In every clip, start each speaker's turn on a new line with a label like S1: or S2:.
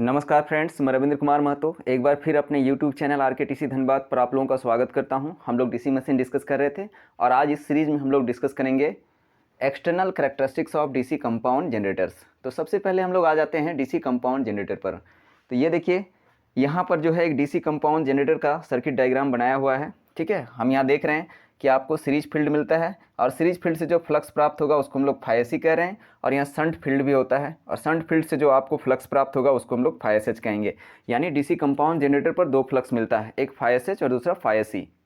S1: नमस्कार फ्रेंड्स, मैं रविंद्र कुमार महतो एक बार फिर अपने यूट्यूब चैनल आरकेटीसी धनबाद पर आप लोगों का स्वागत करता हूं। हम लोग डीसी मशीन डिस्कस कर रहे थे और आज इस सीरीज़ में हम लोग डिस्कस करेंगे external characteristics of DC compound generators. तो सबसे पहले हम लोग आ जाते हैं डीसी कंपाउंड जनरेटर पर। तो ये देखिए, यहाँ पर जो है एक डीसी कंपाउंड जनरेटर का सर्किट डायग्राम बनाया हुआ है। ठीक है, हम यहाँ देख रहे हैं कि आपको सीरीज फील्ड मिलता है और सीरीज फील्ड से जो फ्लक्स प्राप्त होगा उसको हम लोग फाई कह रहे हैं, और यहाँ शंट फील्ड भी होता है और शंट फील्ड से जो आपको फ्लक्स प्राप्त होगा उसको हम लोग फाई कहेंगे। यानी डीसी कंपाउंड जनरेटर पर दो फ्लक्स मिलता है, एक फाई और दूसरा फाई।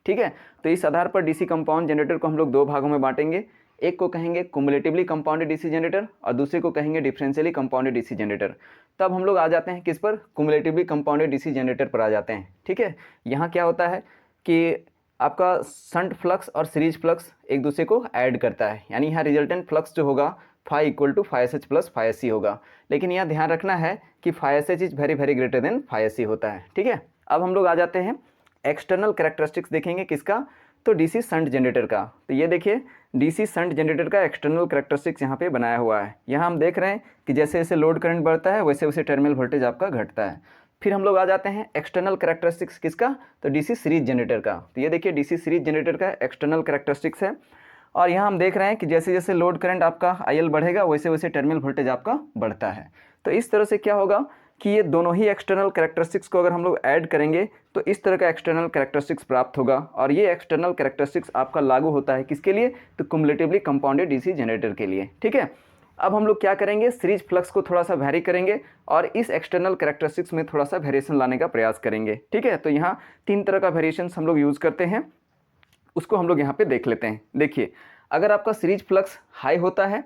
S1: ठीक है, तो इस आधार पर डीसी कंपाउंड जनरेटर को हम लोग दो भागों में बांटेंगे। एक को कहेंगे कुमुलेटिवली कंपाउंडेड डीसी जनरेटर और दूसरे को कहेंगे डिफरेंशियली कंपाउंडेड डीसी जनरेटर। तब हम लोग आ जाते हैं किस पर, कुमुलेटिवली कंपाउंडेड डीसी जनरेटर पर आ जाते हैं। ठीक है, यहाँ क्या होता है कि आपका शंट फ्लक्स और सीरीज फ्लक्स एक दूसरे को ऐड करता है, यानी यहाँ रिजल्टेंट फ्लक्स जो होगा phi equal to phi S H plus phi S C होगा। लेकिन यहाँ ध्यान रखना है कि phi S H is very very greater than phi S C होता है। ठीक है, अब हम लोग आ जाते हैं एक्सटर्नल कैरेक्टरिस्टिक्स देखेंगे किसका, तो डीसी शंट जनरेटर का। तो ये देखिए, डीसी शंट जनरेटर का एक्सटर्नल कैरेक्टरिस्टिक्स यहाँ पे बनाया हुआ है। यहाँ हम देख रहे हैं कि जैसे जैसे लोड करंट बढ़ता है वैसे वैसे टर्मिनल वोल्टेज आपका घटता है। फिर हम लोग आ जाते हैं एक्सटर्नल कैरेक्टरिस्टिक्स किसका, तो डीसी सीरीज जनरेटर का। तो ये देखिए, डीसी सीरीज जनरेटर का एक्सटर्नल कैरेक्टरिस्टिक्स है। और यहाँ हम देख रहे हैं कि जैसे जैसे लोड करंट आपका आईएल बढ़ेगा वैसे वैसे टर्मिनल वोल्टेज आपका बढ़ता है। तो इस तरह से क्या होगा कि ये दोनों ही एक्सटर्नल कैरेक्टरिस्टिक्स को अगर हम लोग ऐड करेंगे तो इस तरह का एक्सटर्नल कैरेक्टरिस्टिक्स प्राप्त होगा। और ये एक्सटर्नल कैरेक्टरिस्टिक्स आपका लागू होता है किसके लिए, तो कुमुलेटिवली कंपाउंडेड डीसी जनरेटर के लिए। ठीक है, अब हम लोग क्या करेंगे, सीरीज फ्लक्स को थोड़ा सा वैरी करेंगे और इस एक्सटर्नल कैरेक्टरिस्टिक्स में थोड़ा सा वेरिएशन लाने का प्रयास करेंगे। ठीक है, तो यहाँ तीन तरह का वेरिएशन हम लोग यूज़ करते हैं, उसको हम लोग यहाँ पे देख लेते हैं। देखिए, अगर आपका सीरीज फ्लक्स हाई होता है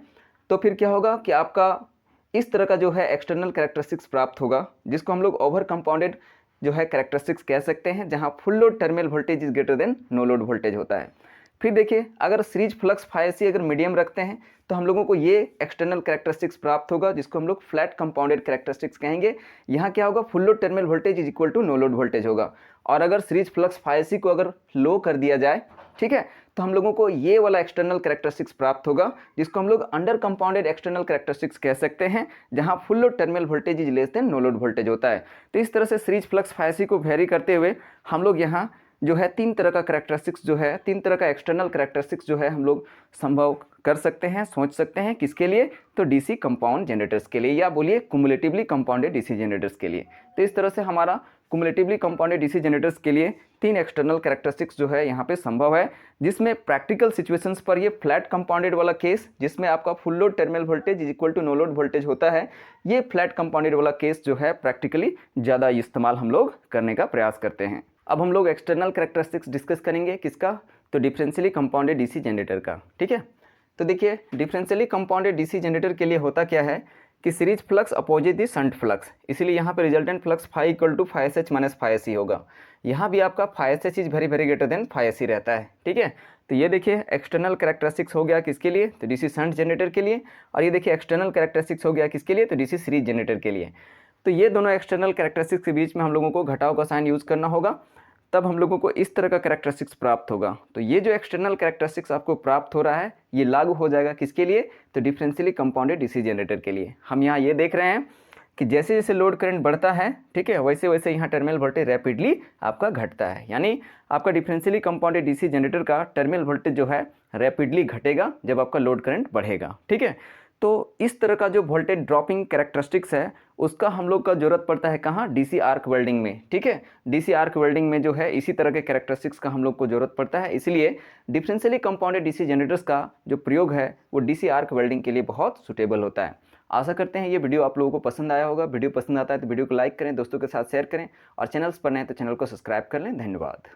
S1: तो फिर क्या होगा कि आपका इस तरह का जो है एक्सटर्नल कैरेक्टरिस्टिक्स प्राप्त होगा, जिसको हम लोग ओवर कंपाउंडेड जो है कैरेक्टरिस्टिक्स कह सकते हैं, जहाँ full load terminal voltage is greater than no load voltage होता है। फिर देखिए, अगर सीरीज फ्लक्स फाई सी अगर मीडियम रखते हैं तो हम लोगों को ये एक्सटर्नल कैरेक्टरिस्टिक्स प्राप्त होगा, जिसको हम लोग फ्लैट कंपाउंडेड कैरेक्टरिस्टिक्स कहेंगे। यहाँ क्या होगा, full load terminal voltage is equal to no load voltage होगा। और अगर सीरीज फ्लक्स फाई सी को अगर लो कर दिया जाए, ठीक है, तो हम लोगों को ये वाला एक्सटर्नल कैरेक्टरिस्टिक्स प्राप्त होगा, जिसको हम लोग अंडर कंपाउंडेड एक्सटर्नल कैरेक्टरिस्टिक्स कह सकते हैं, जहां full load terminal voltage is less than no load voltage होता है। तो इस तरह से सीरीज फ्लक्स फाई सी को वेरी करते हुए हम लोग यहाँ जो है तीन तरह का कैरेक्टरिस्टिक्स जो है, तीन तरह का एक्सटर्नल कैरेक्टरिस्टिक्स जो है हम लोग संभव कर सकते हैं, सोच सकते हैं। किसके लिए, तो डीसी कंपाउंड जनरेटर्स के लिए, या बोलिए कुमुलेटिवली कंपाउंडेड डीसी जनरेटर्स के लिए। तो इस तरह से हमारा कुमुलेटिवली कंपाउंडेड डीसी जनरेटर्स के लिए तीन एक्सटर्नल कैरेक्टरिस्टिक्स जो है यहाँ पे संभव है, जिसमें प्रैक्टिकल सिचुएशंस पर ये फ्लैट कंपाउंडेड वाला केस, जिसमें आपका full load terminal voltage is equal to no load voltage होता है, ये फ्लैट कंपाउंडेड वाला केस जो है प्रैक्टिकली ज़्यादा इस्तेमाल हम लोग करने का प्रयास करते हैं। अब हम लोग एक्सटर्नल कैरेक्टरिस्टिक्स डिस्कस करेंगे किसका, तो डिफरेंशियली कंपाउंडेड डीसी जनरेटर का। ठीक है, तो देखिए, डिफरेंशियली कंपाउंडेड डीसी जनरेटर के लिए होता क्या है कि series flux opposite the shunt flux, इसीलिए यहाँ पे resultant flux phi equal to phi S H minus phi S C होगा। यहाँ भी आपका phi S H is very very greater than phi S C रहता है। ठीक है, तो ये देखिए एक्सटर्नल कैरेक्टरिस्टिक्स हो गया किसके लिए, तो डीसी शंट जनरेटर के लिए। और ये देखिए एक्सटर्नल कैरेक्टरिस्टिक्स हो गया किसके लिए, तो डीसी सीरीज जनरेटर के लिए। तो ये दोनों एक्सटर्नल कैरेक्टरिस्टिक्स के बीच में हम लोगों को घटाव का साइन यूज़ करना होगा, तब हम लोगों को इस तरह का कैरेक्टरिस्टिक्स प्राप्त होगा। तो ये जो एक्सटर्नल कैरेक्टरिस्टिक्स आपको प्राप्त हो रहा है ये लागू हो जाएगा किसके लिए, तो डिफरेंशियली कंपाउंडेड डीसी जनरेटर के लिए। हम यहाँ ये देख रहे हैं कि जैसे जैसे लोड करंट बढ़ता है, ठीक है, वैसे वैसे यहाँ टर्मिनल वोल्टेज रैपिडली आपका घटता है। यानी आपका डिफरेंशियली कंपाउंडेड डीसी जनरेटर का टर्मिनल वोल्टेज जो है रैपिडली घटेगा जब आपका लोड करंट बढ़ेगा। ठीक है, तो इस तरह का जो वोल्टेज ड्रॉपिंग कैरेक्टरिस्टिक्स है उसका हम लोग का जरूरत पड़ता है कहाँ, डीसी आर्क वेल्डिंग में। ठीक है, डीसी आर्क वेल्डिंग में जो है इसी तरह के कैरेक्टरिस्टिक्स का हम लोग को जरूरत पड़ता है, इसलिए डिफरेंशियली कंपाउंडेड डीसी जनरेटर्स का जो प्रयोग है वो डीसी आर्क वेल्डिंग के लिए बहुत सुटेबल होता है। आशा करते हैं ये वीडियो आप लोगों को पसंद आया होगा। वीडियो पसंद आता है तो वीडियो को लाइक करें, दोस्तों के साथ शेयर करें और चैनल्स पर नए तो चैनल को सब्सक्राइब कर लें। धन्यवाद।